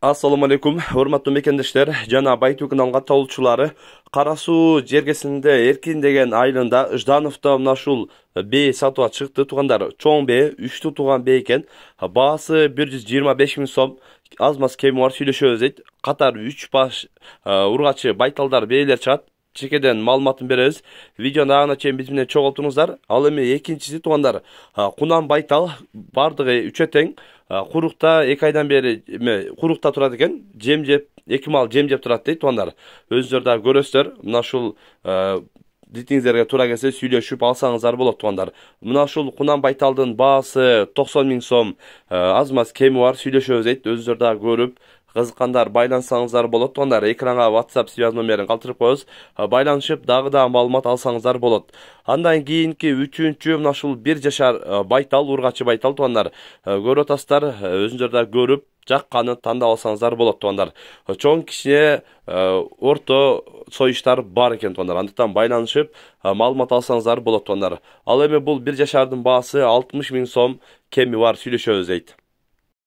Assalamu alaikum, hormatly mekendешler, жана Байтуу каналга талуучулары. Кара суу жергесинде эркин деген айылында Ждановдо мына ушул бээ сатууга чыкты туугандар. Чоң бээ, 3 тууган бээ экен. Баасы 125 миң сом. Аз маз кеми бар сүйлөшөбүз дейт. Катар 3 баш ургачы байталдар бээлер чыгат. Чекеден маалыматын беребиз. Видеону агына чейин биз менен чогултуңуздар. Ал эми экинчиси туугандар. Кунан байтал бардыгы 3 тең. Курукта 2 айдан бери курукта турат экен. Жем жеп, 2 мал жем жеп турат дейт туугандар. Өзүңөр да көрөсүздөр. Мына ушул дитиңиздерге туура келсе сүйлөшүп алсаңыздар болот туугандар. Мына ушул Кунан байталдын баасы 90 миң сом. Аз маз кеми бар сүйлөшөбүз дейт. Өзүңөр да көрүп кызыккандар байлансаңыздар болот туугандар. Экранга WhatsApp связь номерин калтырып коебуз. Байланышып дагы да маалымат алсаңыздар болот. Андан кийинки 3-чү мына ушул 1 жашар байтал, ургачы байтал туугандар. Көрүп атасыздар, өзүңөр да көрүп жакканы тандап алсаңыздар болот туугандар. Чоң кичине орто союштар бар экен туугандар. Андыктан байланышып маалымат алсаңыздар болот туугандар. Ал эми бул 1 жашардын баасы 60 миң сом, кеми бар сүйлөшөбүз дейт.